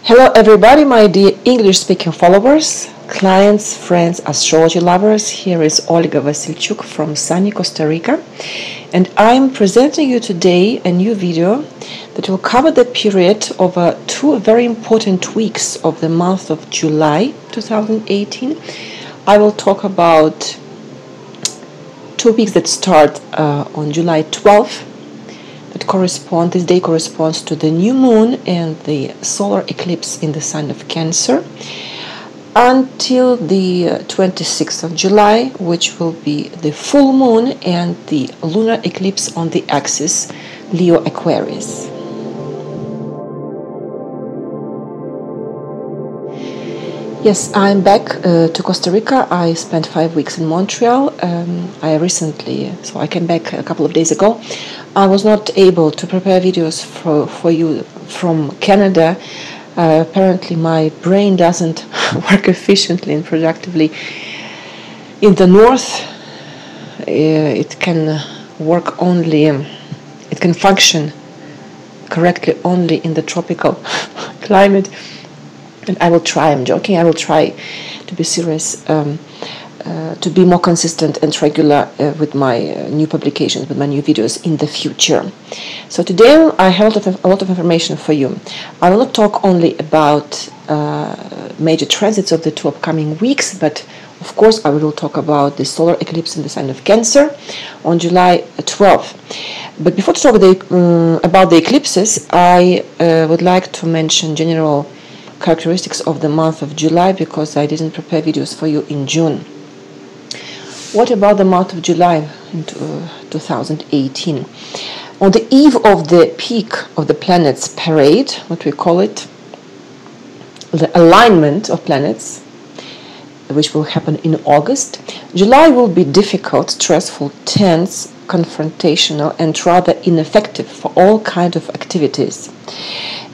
Hello everybody, my dear English-speaking followers, clients, friends, astrology lovers. Here is Olga Vasilchuk from sunny Costa Rica, and I'm presenting you today a new video that will cover the period of two very important weeks of the month of July 2018. I will talk about 2 weeks that start on July 12th. This day corresponds to the new moon and the solar eclipse in the sign of Cancer, until the 26th of July, which will be the full moon and the lunar eclipse on the axis Leo Aquarius. Yes, I'm back to Costa Rica. I spent 5 weeks in Montreal. I came back a couple of days ago. I was not able to prepare videos for you from Canada. Apparently my brain doesn't work efficiently and productively in the north. It can function correctly only in the tropical climate. And I will try, I'm joking, I will try to be serious, to be more consistent and regular with my new publications, with my new videos in the future. So today I have a lot of information for you. I will not talk only about major transits of the 2 upcoming weeks, but of course I will talk about the solar eclipse in the sign of Cancer on July 12th. But before to talk about the eclipses, I would like to mention general characteristics of the month of July, because I didn't prepare videos for you in June. What about the month of July in 2018? On the eve of the peak of the planets parade, what we call it, the alignment of planets, which will happen in August, July will be difficult, stressful, tense, confrontational, and rather ineffective for all kinds of activities.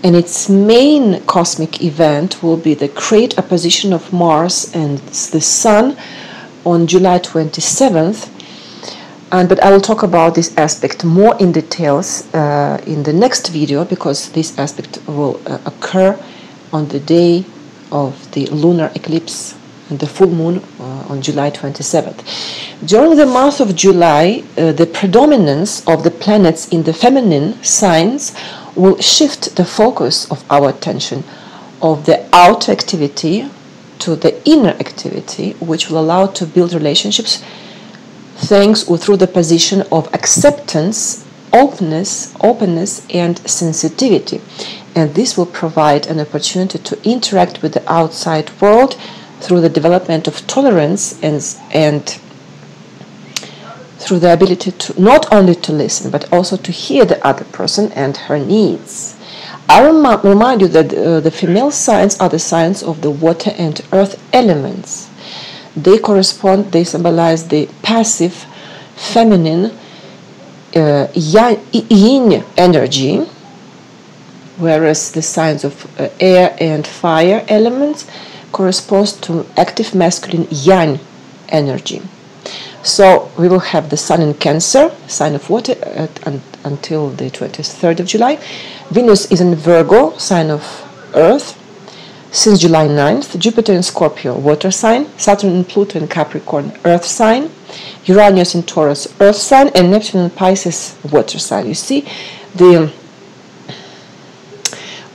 And its main cosmic event will be the great opposition of Mars and the Sun on July 27th. But I will talk about this aspect more in details in the next video, because this aspect will occur on the day of the lunar eclipse and the full moon on July 27th. During the month of July, the predominance of the planets in the feminine signs will shift the focus of our attention of the outer activity to the inner activity, which will allow to build relationships through the position of acceptance, openness and sensitivity. And this will provide an opportunity to interact with the outside world through the development of tolerance and through the ability to not only to listen, but also to hear the other person and her needs. I remind you that the female signs are the signs of the water and earth elements. They symbolize the passive, feminine, yin energy, whereas the signs of air and fire elements corresponds to active masculine yang energy. So we will have the Sun in Cancer, sign of water, until the 23rd of July. Venus is in Virgo, sign of Earth, since July 9th. Jupiter in Scorpio, water sign. Saturn and Pluto in Capricorn, Earth sign. Uranus in Taurus, Earth sign. And Neptune in Pisces, water sign. You see, the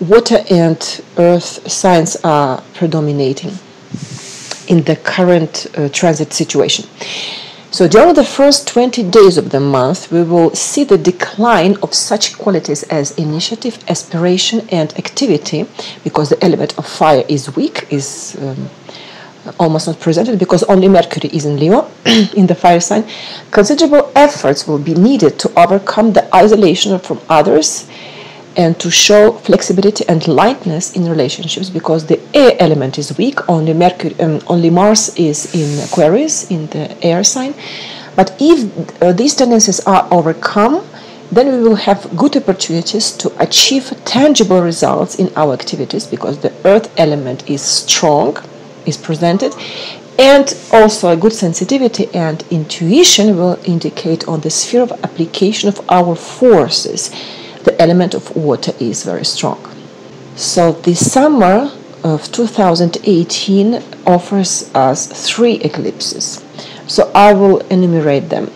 water and earth signs are predominating in the current transit situation. So during the first 20 days of the month, we will see the decline of such qualities as initiative, aspiration, and activity, because the element of fire is weak, is almost not presented, because only Mercury is in Leo, in the fire sign. Considerable efforts will be needed to overcome the isolation from others and to show flexibility and lightness in relationships, because the air element is weak. Only Mars is in Aquarius, in the air sign. But if these tendencies are overcome, then we will have good opportunities to achieve tangible results in our activities, because the earth element is strong, is presented, and also a good sensitivity and intuition will indicate on the sphere of application of our forces. The element of water is very strong. So the summer of 2018 offers us 3 eclipses. So I will enumerate them.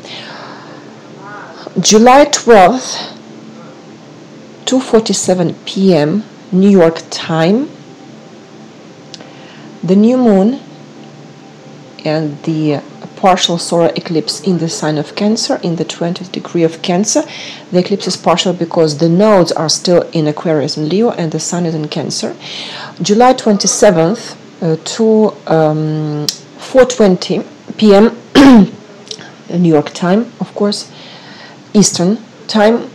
July 12th, 2:47 p.m. New York time, the new moon and the partial solar eclipse in the sign of Cancer, in the 20th degree of Cancer. The eclipse is partial because the nodes are still in Aquarius and Leo, and the sun is in Cancer. July 27th to 4:20 p.m. New York time, of course, Eastern time.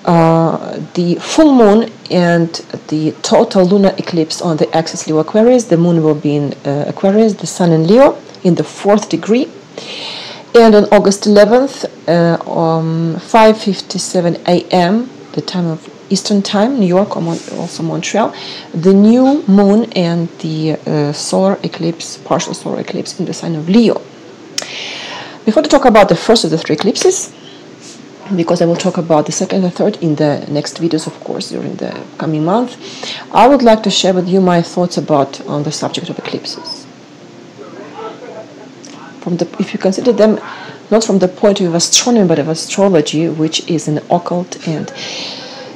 The full moon and the total lunar eclipse on the axis Leo Aquarius. The moon will be in Aquarius, the sun in Leo in the 4th degree. And on August 11th, 5:57 a.m., the time of Eastern time, New York, also Montreal, the new moon and the solar eclipse, partial solar eclipse in the sign of Leo. Before to talk about the first of the 3 eclipses, because I will talk about the second and third in the next videos, of course, during the coming month, I would like to share with you my thoughts on the subject of eclipses. If you consider them not from the point of view of astronomy, but of astrology, which is an occult and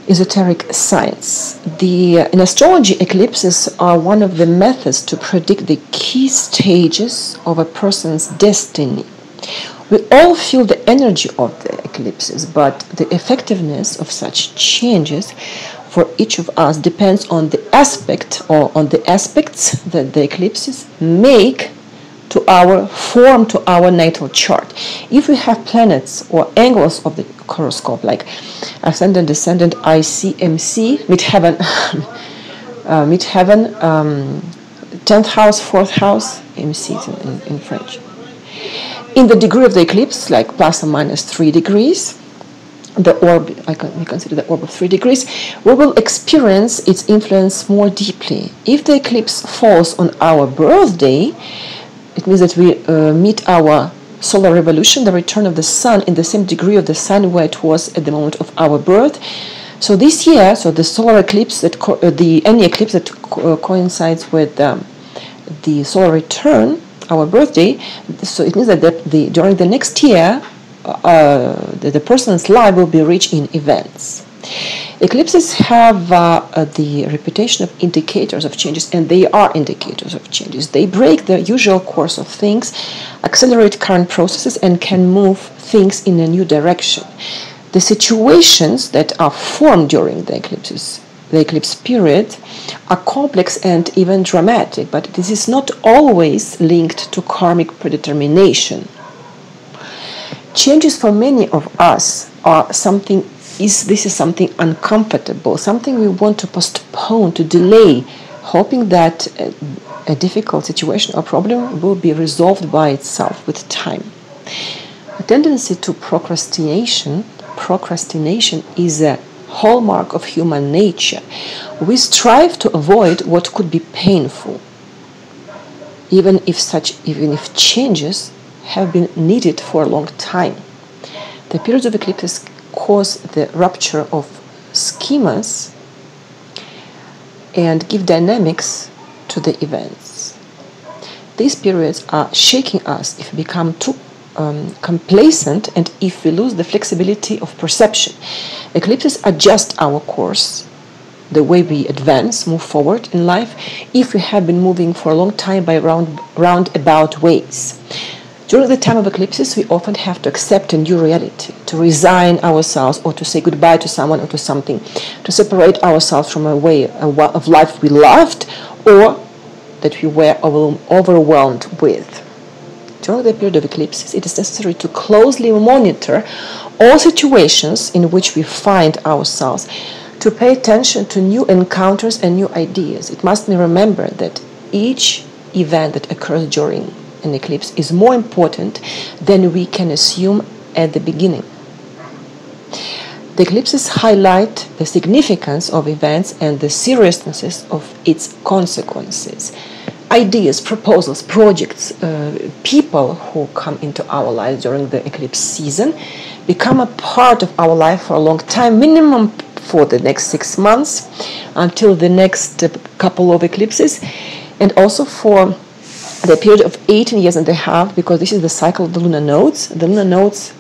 esoteric science. In astrology, eclipses are one of the methods to predict the key stages of a person's destiny. We all feel the energy of the eclipses, but the effectiveness of such changes for each of us depends on the aspect or on the aspects that the eclipses make to our natal chart. If we have planets or angles of the horoscope like ascendant, descendant, IC, MC, midheaven, 10th house, 4th house, MC in French. In the degree of the eclipse, like plus or minus 3 degrees, the orb, we consider the orb of 3 degrees, we will experience its influence more deeply. If the eclipse falls on our birthday, it means that we meet our solar revolution, the return of the sun, in the same degree of the sun where it was at the moment of our birth. So this year, the solar eclipse, any eclipse that coincides with the solar return, our birthday, so it means that during the next year, the person's life will be rich in events. Eclipses have the reputation of indicators of changes, and they are indicators of changes. They break the usual course of things, accelerate current processes, and can move things in a new direction. The situations that are formed during the eclipse period are complex and even dramatic, but this is not always linked to karmic predetermination. Changes for many of us are something uncomfortable, something we want to postpone, to delay, hoping that a difficult situation or problem will be resolved by itself with time. A tendency to procrastination is a hallmark of human nature. We strive to avoid what could be painful, even if changes have been needed for a long time. The periods of eclipses cause the rupture of schemas and give dynamics to the events. These periods are shaking us if we become too complacent and if we lose the flexibility of perception. Eclipses adjust our course, the way we advance, move forward in life, if we have been moving for a long time by roundabout ways. During the time of eclipses, we often have to accept a new reality, to resign ourselves or to say goodbye to someone or to something, to separate ourselves from a way of life we loved or that we were overwhelmed with. During the period of eclipses, it is necessary to closely monitor all situations in which we find ourselves, to pay attention to new encounters and new ideas. It must be remembered that each event that occurs during an eclipse is more important than we can assume at the beginning. The eclipses highlight the significance of events and the seriousness of its consequences. Ideas, proposals, projects, people who come into our lives during the eclipse season become a part of our life for a long time, minimum for the next 6 months until the next couple of eclipses, and also for the period of 18 years and a half, because this is the cycle of the lunar nodes. The lunar nodes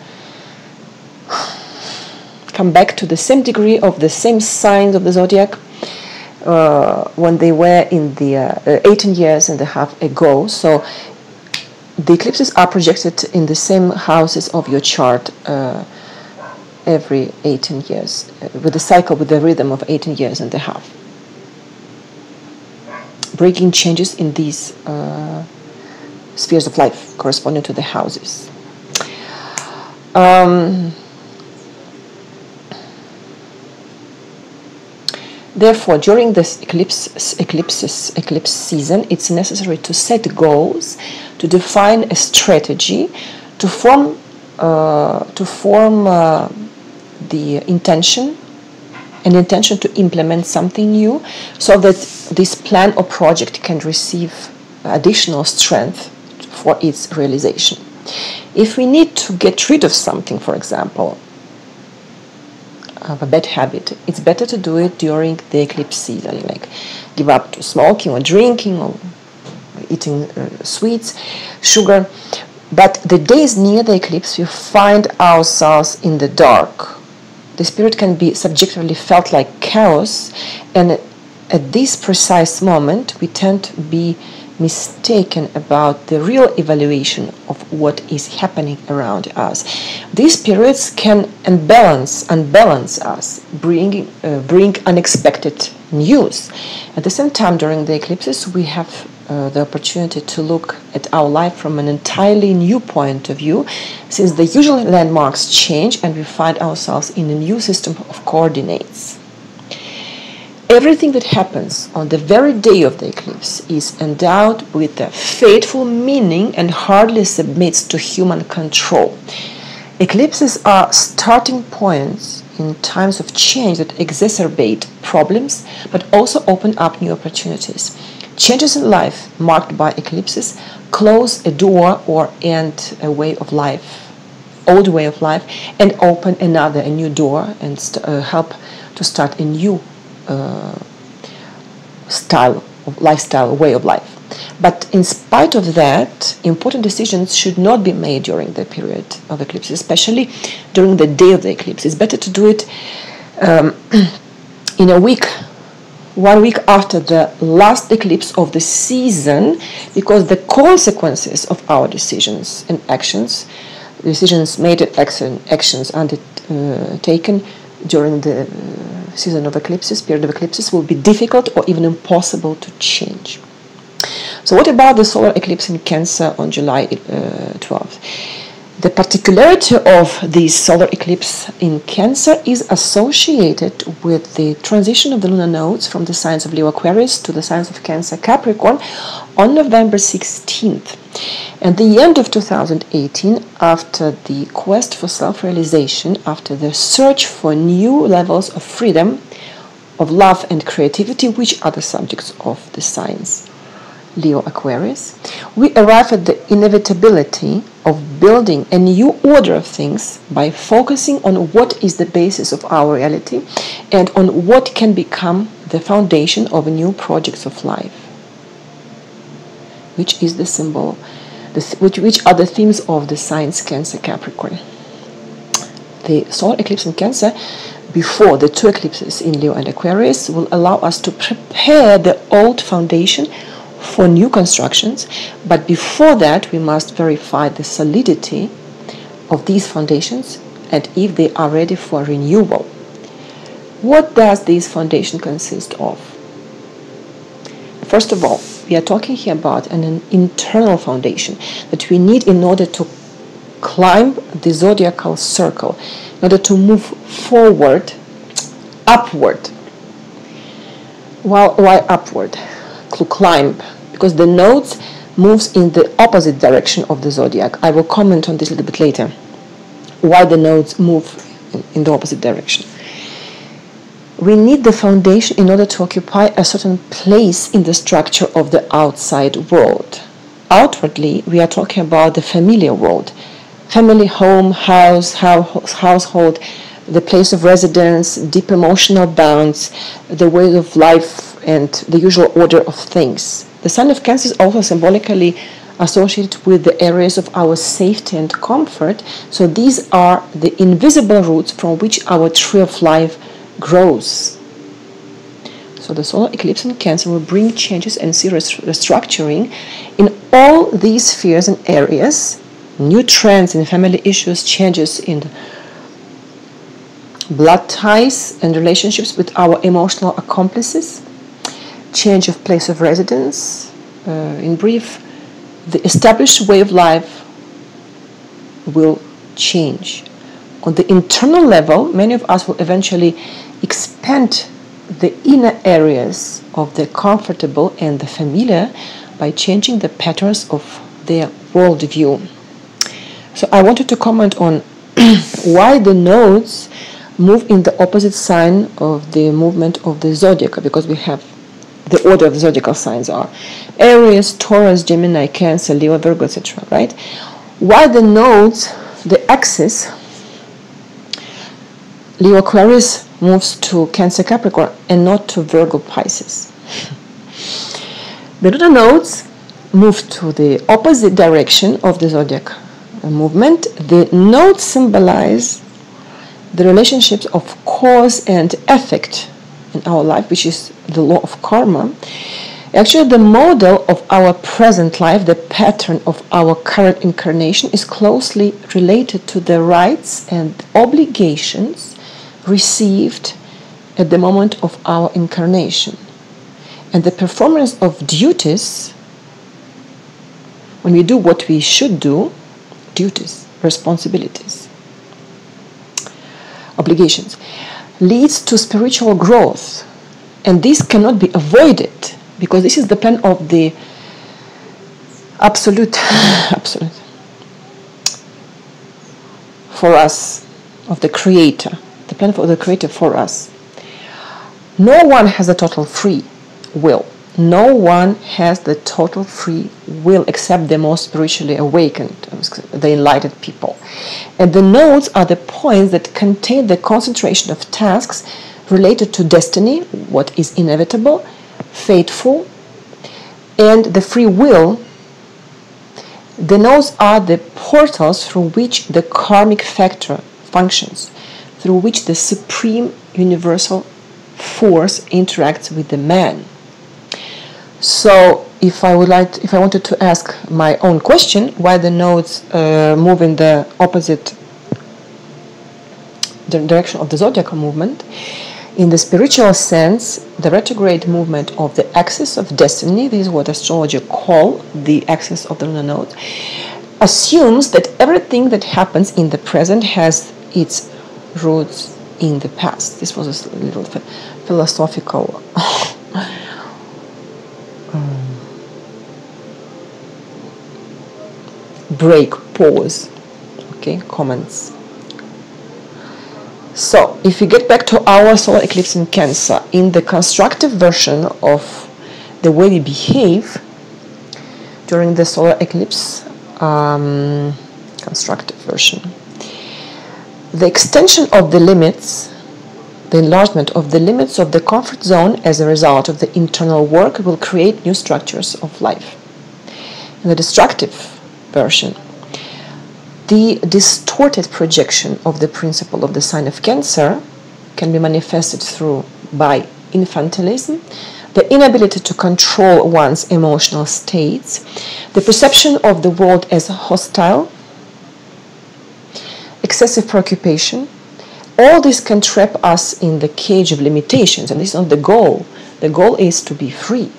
come back to the same degree of the same signs of the zodiac when they were in the 18 years and a half ago. So the eclipses are projected in the same houses of your chart every 18 years, with the cycle, with the rhythm of 18 years and a half. Breaking changes in these spheres of life corresponding to the houses. Therefore, during this eclipse season, it's necessary to set goals, to define a strategy, to form the intention, an intention to implement something new, so that this plan or project can receive additional strength for its realization. If we need to get rid of something, for example, of a bad habit, it's better to do it during the eclipse season, like give up to smoking or drinking or eating sweets, sugar. But the days near the eclipse, we find ourselves in the dark. The spirit can be subjectively felt like chaos, and at this precise moment, we tend to be mistaken about the real evaluation of what is happening around us. These periods can unbalance us, bring unexpected news. At the same time, during the eclipses, we have the opportunity to look at our life from an entirely new point of view, since the usual landmarks change and we find ourselves in a new system of coordinates. Everything that happens on the very day of the eclipse is endowed with a fateful meaning and hardly submits to human control. Eclipses are starting points in times of change that exacerbate problems, but also open up new opportunities. Changes in life marked by eclipses close a door or end a way of life, old way of life, and open a new door and help to start a new lifestyle, way of life. But in spite of that, important decisions should not be made during the period of eclipse, especially during the day of the eclipse. It's better to do it in a week, 1 week after the last eclipse of the season, because the consequences of our decisions and actions, decisions made and actions undertaken during the season of eclipses, period of eclipses, will be difficult or even impossible to change. So what about the solar eclipse in Cancer on July 12th? The particularity of the solar eclipse in Cancer is associated with the transition of the lunar nodes from the signs of Leo Aquarius to the signs of Cancer Capricorn on November 16th. At the end of 2018, after the quest for self-realization, after the search for new levels of freedom, of love and creativity, which are the subjects of the signs Leo Aquarius, we arrive at the inevitability of building a new order of things by focusing on what is the basis of our reality and on what can become the foundation of new projects of life, which is the symbol, which are the themes of the signs Cancer Capricorn. The solar eclipse in Cancer, before the two eclipses in Leo and Aquarius, will allow us to prepare the old foundation for new constructions, but before that we must verify the solidity of these foundations and if they are ready for renewal. What does this foundation consist of? First of all, we are talking here about an internal foundation that we need in order to climb the zodiacal circle, in order to move forward, upward. Why upward? To climb, because the nodes moves in the opposite direction of the zodiac. I will comment on this a little bit later, why the nodes move in the opposite direction. We need the foundation in order to occupy a certain place in the structure of the outside world. Outwardly, we are talking about the familiar world, family, home, house, household, the place of residence, deep emotional bonds, the way of life, and the usual order of things. The sign of Cancer is also symbolically associated with the areas of our safety and comfort. So these are the invisible roots from which our tree of life grows. So the solar eclipse in Cancer will bring changes and serious restructuring in all these spheres and areas. New trends in family issues, changes in blood ties and relationships with our emotional accomplices, change of place of residence. In brief, the established way of life will change. On the internal level, many of us will eventually expand the inner areas of the comfortable and the familiar by changing the patterns of their worldview. So I wanted to comment on why the nodes move in the opposite sign of the movement of the zodiac, because we have the order of the zodiacal signs are Aries, Taurus, Gemini, Cancer, Leo, Virgo, etc. Right? Why the nodes, the axis, Leo, Aquarius moves to Cancer, Capricorn, and not to Virgo, Pisces. The lunar nodes move to the opposite direction of the zodiac movement. The nodes symbolize the relationships of cause and effect in our life, which is the law of karma. Actually, the model of our present life, the pattern of our current incarnation, is closely related to the rights and obligations received at the moment of our incarnation. And the performance of duties, when we do what we should do, duties, responsibilities, obligations, leads to spiritual growth. And this cannot be avoided, because this is the plan of the absolute for us, of the Creator, the plan for the Creator for us. No one has a total free will. No one has the total free will except the most spiritually awakened, the enlightened people. And the nodes are the points that contain the concentration of tasks related to destiny, what is inevitable, fateful, and the free will. The nodes are the portals through which the karmic factor functions, through which the supreme universal force interacts with the man. So if I wanted to ask my own question, why the nodes move in the opposite direction of the zodiacal movement, in the spiritual sense, the retrograde movement of the axis of destiny, this is what astrology call the axis of the lunar node, assumes that everything that happens in the present has its roots in the past. This was a little philosophical break, pause, okay, comments. So, if we get back to our solar eclipse in Cancer, in the constructive version of the way we behave during the solar eclipse, constructive version, the extension of the limits, the enlargement of the limits of the comfort zone as a result of the internal work will create new structures of life. In the destructive version, the distorted projection of the principle of the sign of Cancer can be manifested by infantilism, the inability to control one's emotional states, the perception of the world as hostile, excessive preoccupation. All this can trap us in the cage of limitations, and this is not the goal. The goal is to be free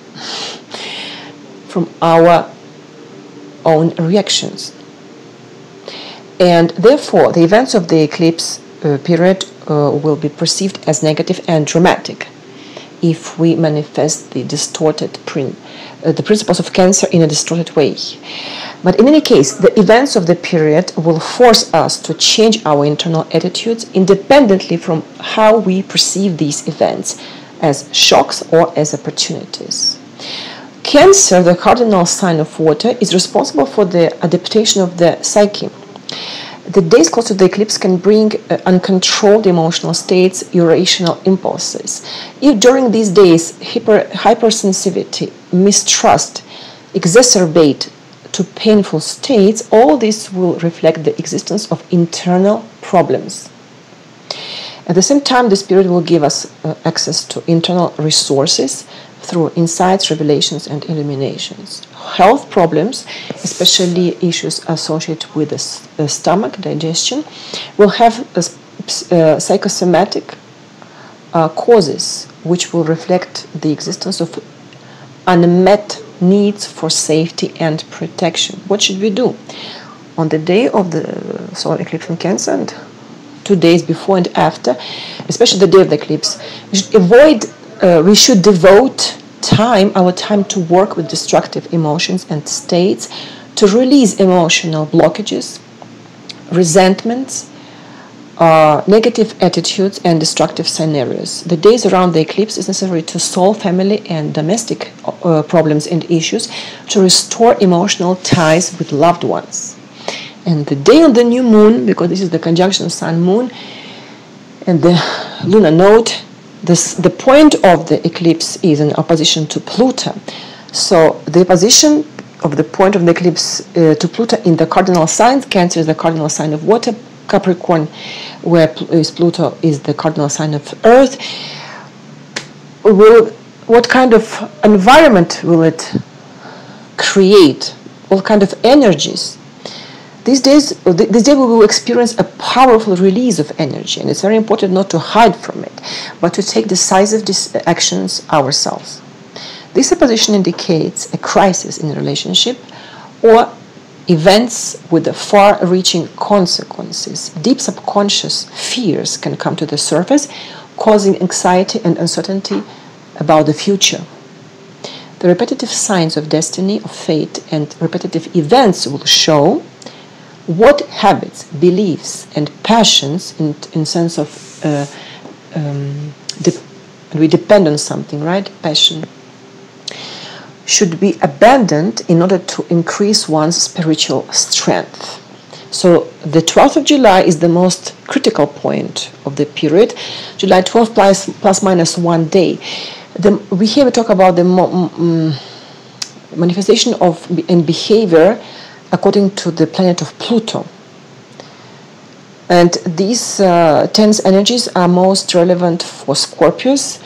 from our own reactions. And therefore, the events of the eclipse period will be perceived as negative and dramatic if we manifest the distorted the principles of Cancer in a distorted way. But in any case, the events of the period will force us to change our internal attitudes independently from how we perceive these events, as shocks or as opportunities. Cancer, the cardinal sign of water, is responsible for the adaptation of the psyche. The days close to the eclipse can bring uncontrolled emotional states, irrational impulses. If during these days hypersensitivity, mistrust exacerbate to painful states, all this will reflect the existence of internal problems. At the same time, this period will give us access to internal resources through insights, revelations, and illuminations. Health problems, especially issues associated with the stomach, digestion, will have psychosomatic causes, which will reflect the existence of unmet needs for safety and protection. What should we do? On the day of the solar eclipse in Cancer and 2 days before and after, especially the day of the eclipse, we should devote our time to work with destructive emotions and states, to release emotional blockages, resentments, negative attitudes, and destructive scenarios. The days around the eclipse is necessary to solve family and domestic problems and issues, to restore emotional ties with loved ones. And the day on the new moon, because this is the conjunction of Sun, Moon, and the lunar node, the point of the eclipse is in opposition to Pluto. So the opposition of the point of the eclipse to Pluto in the cardinal signs, Cancer is the cardinal sign of water, Capricorn, where Pluto is the cardinal sign of Earth. What kind of environment will it create? What kind of energies? This day we will experience a powerful release of energy, and it's very important not to hide from it, but to take decisive actions ourselves. This opposition indicates a crisis in a relationship or events with far-reaching consequences. Deep subconscious fears can come to the surface, causing anxiety and uncertainty about the future. The repetitive signs of destiny, of fate, and repetitive events will show what habits, beliefs, and passions, in sense of we depend on something, right? Passion should be abandoned in order to increase one's spiritual strength. So the 12th of July is the most critical point of the period. July 12 plus minus 1 day. We here talk about the manifestation of and behavior according to the planet of Pluto. And these tense energies are most relevant for Scorpios.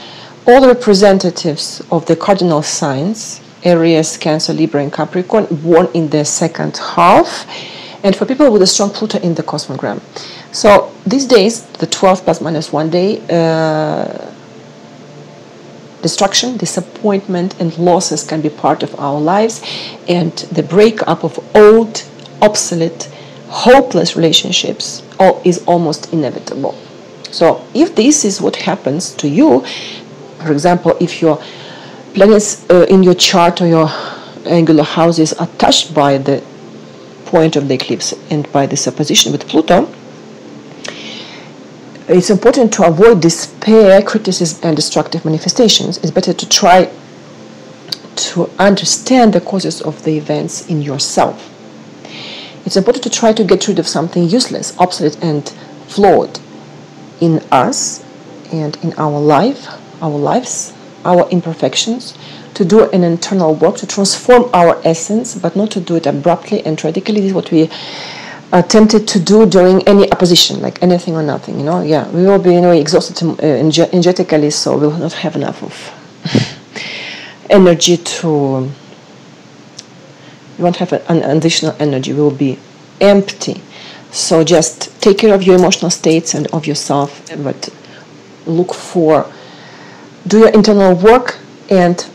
All the representatives of the cardinal signs, Aries, Cancer, Libra, and Capricorn, born in the second half, and for people with a strong Pluto in the cosmogram. So these days, the 12th plus minus 1 day, destruction, disappointment, and losses can be part of our lives, and the breakup of old, obsolete, hopeless relationships is almost inevitable. So if this is what happens to you, for example, if your planets in your chart or your angular houses are touched by the point of the eclipse and by this opposition with Pluto, it's important to avoid despair, criticism, and destructive manifestations. It's better to try to understand the causes of the events in yourself. It's important to try to get rid of something useless, obsolete, and flawed in us and in our lives, our imperfections, to do an internal work, to transform our essence, but not to do it abruptly and radically. This is what we are tempted to do during any opposition, like anything or nothing, Yeah, we will be exhausted energetically, so we will not have enough of energy to. We won't have an additional energy. We will be empty. So just take care of your emotional states and of yourself, but do your internal work and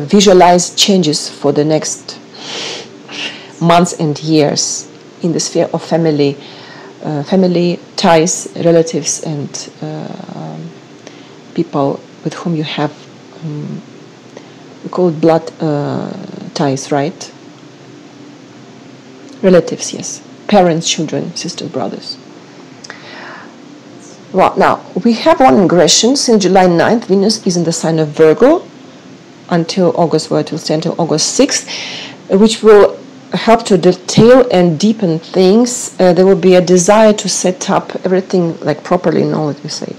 visualize changes for the next months and years in the sphere of family ties, relatives, and people with whom you have, we call it blood ties, right? Relatives, yes. Parents, children, sisters, brothers. Well, now, we have one ingression. Since July 9th, Venus is in the sign of Virgo until August, where it will stay until August 6th, which will help to detail and deepen things. There will be a desire to set up everything like properly, let me say,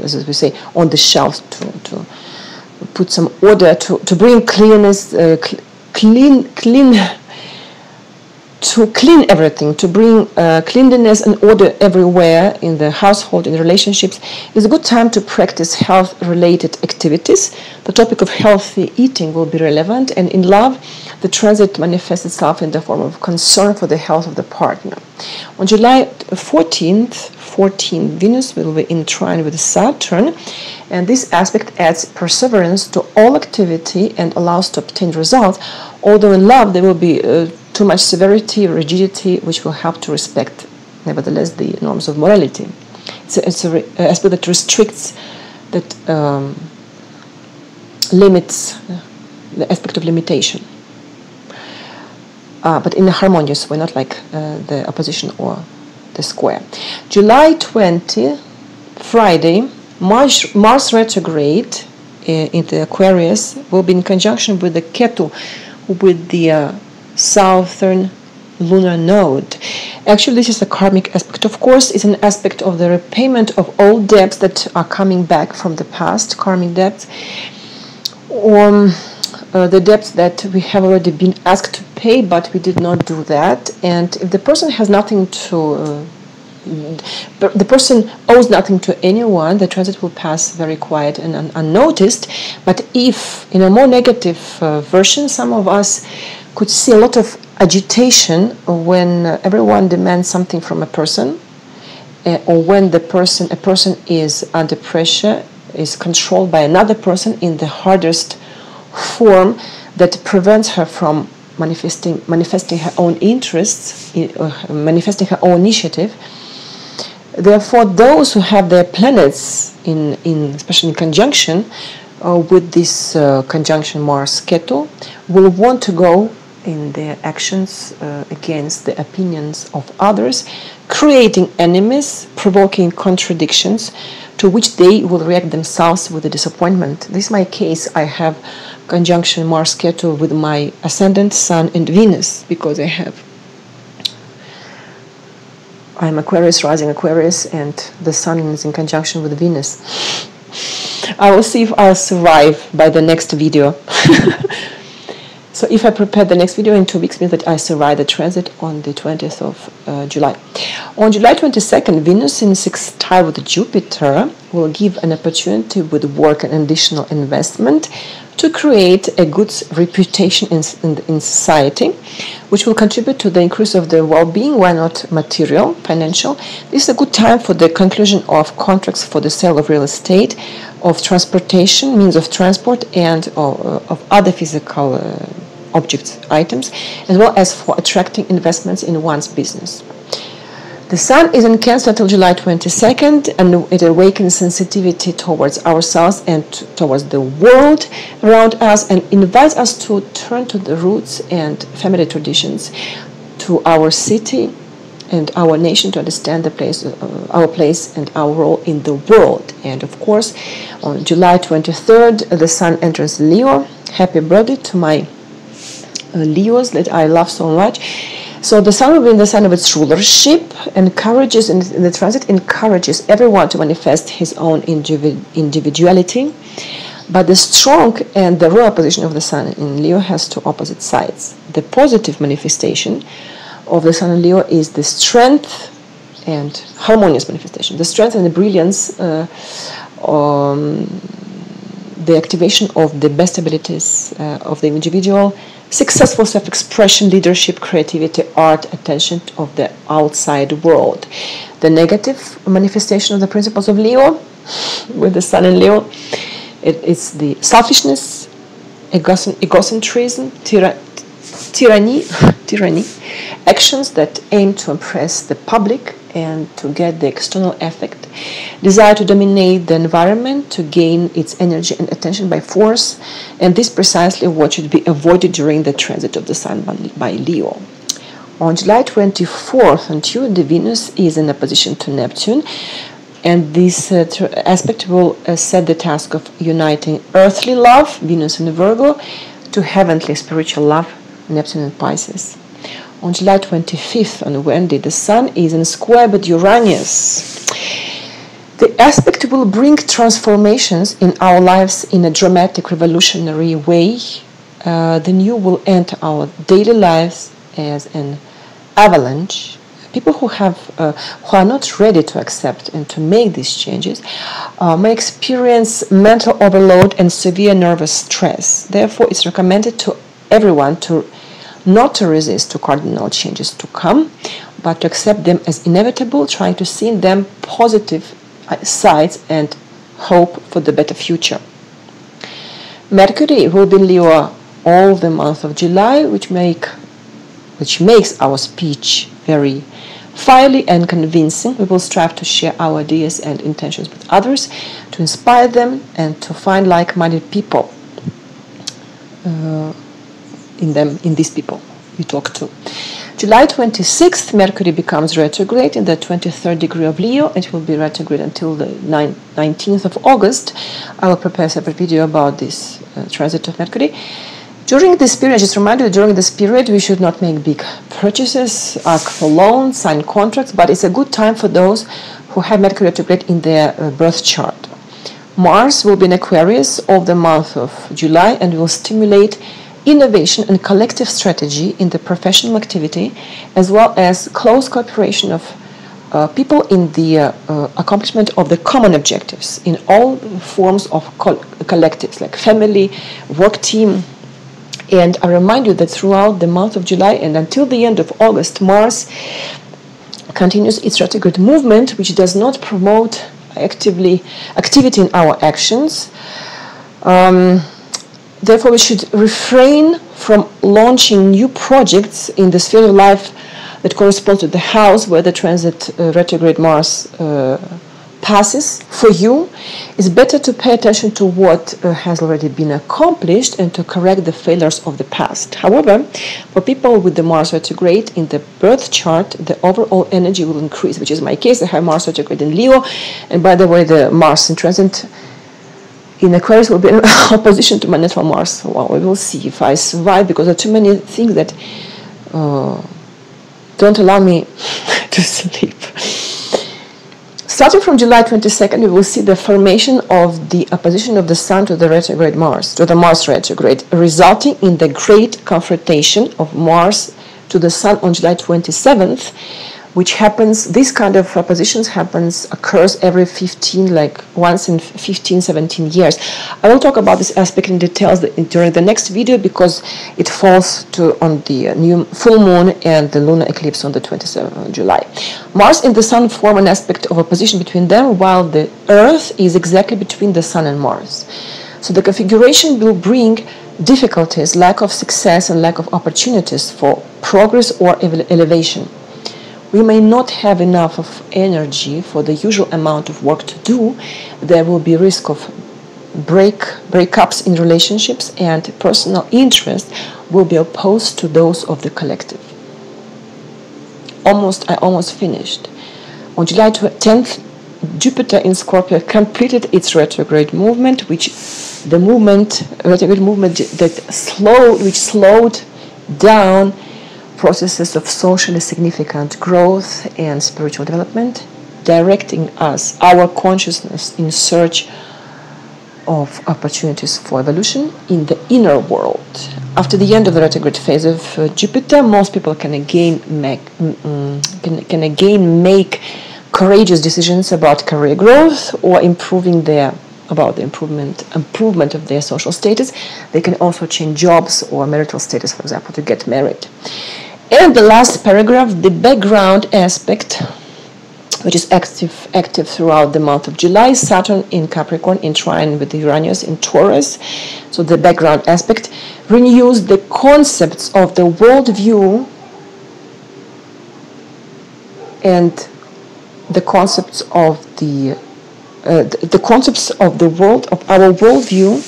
as we say, on the shelf, to put some order, to bring cleanness, to clean everything, to bring cleanliness and order everywhere in the household, in the relationships. It's a good time to practice health-related activities. The topic of healthy eating will be relevant, and in love, the transit manifests itself in the form of concern for the health of the partner. On July 14th, Venus will be in trine with Saturn, and this aspect adds perseverance to all activity and allows to obtain results, although in love there will be too much severity, rigidity, which will help to respect, nevertheless, the norms of morality. It's an aspect that restricts, that limits, the aspect of limitation. But in a harmonious way, not like the opposition or the square. July 20, Friday, Mars retrograde into Aquarius will be in conjunction with the Ketu, with the southern lunar node. Actually, this is a karmic aspect. Of course, it's an aspect of the repayment of old debts that are coming back from the past, karmic debts, or the debts that we have already been asked to pay, but we did not do that. And if the person has nothing to, the person owes nothing to anyone, the transit will pass very quiet and unnoticed. But if, in a more negative version, some of us could see a lot of agitation when everyone demands something from a person, or when a person is under pressure, is controlled by another person in the hardest form that prevents her from manifesting her own interests, manifesting her own initiative. Therefore, those who have their planets especially in conjunction with this conjunction Mars-Ketu will want to go in their actions against the opinions of others, creating enemies, provoking contradictions, to which they will react themselves with a disappointment. This is my case. I have conjunction Mars-Ketu with my ascendant, Sun, and Venus, because I'm Aquarius, rising Aquarius, and the Sun is in conjunction with Venus. I will see if I'll survive by the next video. So if I prepare the next video in 2 weeks, means that I survive the transit on the 20th of July. On July 22nd, Venus in sextile with Jupiter will give an opportunity with work and additional investment to create a good reputation in society, which will contribute to the increase of the well-being, why not material, financial. This is a good time for the conclusion of contracts for the sale of real estate, of transportation, means of transport, and of other physical objects, items, as well as for attracting investments in one's business. The Sun is in Cancer until July 22nd, and it awakens sensitivity towards ourselves and towards the world around us, and invites us to turn to the roots and family traditions, to our city and our nation, to understand the place, our place and our role in the world. And of course, on July 23rd, the Sun enters Leo. Happy birthday to my Leos that I love so much. So the Sun will be in the sign of its rulership, encourages, in the transit encourages everyone to manifest his own individuality. But the strong and the royal position of the Sun in Leo has two opposite sides. The positive manifestation of the Sun in Leo is the strength and harmonious manifestation. The strength and the brilliance, the activation of the best abilities of the individual, successful self-expression, leadership, creativity, art, attention of the outside world. The negative manifestation of the principles of Leo, with the Sun in Leo, it's the selfishness, egocentrism, tyranny, actions that aim to impress the public and to get the external effect, desire to dominate the environment, to gain its energy and attention by force, and this precisely what should be avoided during the transit of the Sun by Leo. On July 24th and Tuesday, Venus is in opposition to Neptune, and this aspect will set the task of uniting earthly love, Venus in Virgo, to heavenly spiritual love, Neptune in Pisces. On July 25th, on Wednesday, the Sun is in square with Uranus. The aspect will bring transformations in our lives in a dramatic, revolutionary way. The new will enter our daily lives as an avalanche. People who are not ready to accept and to make these changes may experience mental overload and severe nervous stress. Therefore, it's recommended to everyone not to resist to cardinal changes to come, but to accept them as inevitable, trying to see in them positive sides and hope for the better future. Mercury will be in Leo all the month of July, which makes our speech very fiery and convincing. We will strive to share our ideas and intentions with others, to inspire them and to find like-minded people in these people we talk to. July 26th, Mercury becomes retrograde in the 23rd degree of Leo. It will be retrograde until the 19th of August. I will prepare a separate video about this transit of Mercury. During this period, just remind you, during this period, we should not make big purchases, ask for loans, sign contracts, but it's a good time for those who have Mercury retrograde in their birth chart. Mars will be in Aquarius all the month of July and will stimulate innovation and collective strategy in the professional activity, as well as close cooperation of people in the accomplishment of the common objectives in all forms of collectives, like family, work team. And I remind you that throughout the month of July and until the end of August, Mars continues its retrograde movement, which does not promote activity in our actions. Therefore, we should refrain from launching new projects in the sphere of life that corresponds to the house where the transit retrograde Mars passes. For you, it's better to pay attention to what has already been accomplished and to correct the failures of the past. However, for people with the Mars retrograde in the birth chart, the overall energy will increase, which is my case. I have Mars retrograde in Leo, and by the way, the Mars in transit in Aquarius will be in opposition to my natal Mars. Well, we will see if I survive, because there are too many things that don't allow me to sleep. Starting from July 22nd, we will see the formation of the opposition of the Sun to the retrograde Mars, to the Mars retrograde, resulting in the great confrontation of Mars to the Sun on July 27th, which happens, this kind of oppositions occurs every once in 15, 17 years. I will talk about this aspect in details during the next video, because it falls on the new full moon and the lunar eclipse on the 27th of July. Mars and the Sun form an aspect of opposition between them, while the Earth is exactly between the Sun and Mars. So the configuration will bring difficulties, lack of success and lack of opportunities for progress or elevation. We may not have enough of energy for the usual amount of work to do. There will be risk of breakups in relationships, and personal interest will be opposed to those of the collective. I almost finished. On July 10th, Jupiter in Scorpio completed its retrograde movement, retrograde movement which slowed down processes of socially significant growth and spiritual development, directing our consciousness in search of opportunities for evolution in the inner world. After the end of the retrograde phase of Jupiter, most people can again make courageous decisions about career growth or improvement of their social status. They can also change jobs or marital status, for example, to get married. And the last paragraph, the background aspect, which is active throughout the month of July. Saturn in Capricorn in trine with Uranus in Taurus. So the background aspect renews the concepts of the worldview and the concepts of the world, of our worldview,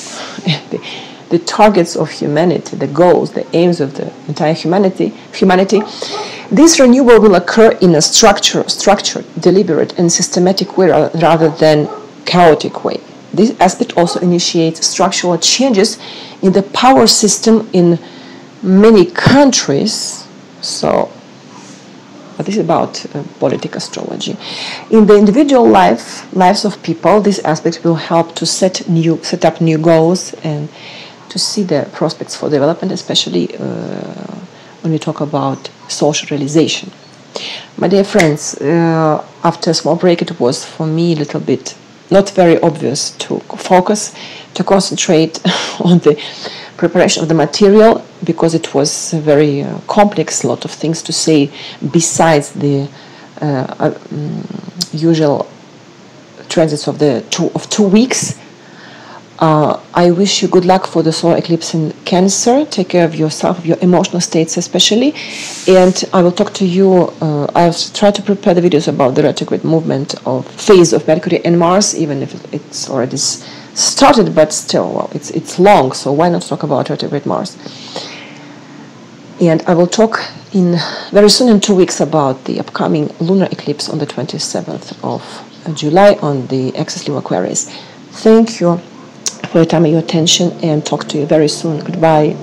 the targets of humanity, the goals, the aims of the entire humanity. This renewal will occur in a structured, deliberate, and systematic way rather than chaotic way. This aspect also initiates structural changes in the power system in many countries, So, but this is about politic astrology. In the individual lives of people, this aspect will help to set up new goals and to see the prospects for development, especially when we talk about social realization. My dear friends, after a small break, it was for me a little bit not very obvious to focus, to concentrate on the preparation of the material, because it was a very complex, lot of things to say besides the usual transits of the 2 weeks. I wish you good luck for the solar eclipse in Cancer. Take care of yourself, of your emotional states especially. And I will talk to you. I'll try to prepare the videos about the retrograde movement of phase of Mercury and Mars, even if it's already started, but still, well, it's long, so why not talk about retrograde Mars? And I will talk very soon in 2 weeks about the upcoming lunar eclipse on the 27th of July on the axis Leo Aquarius. Thank you for your time and your attention, and talk to you very soon. Goodbye.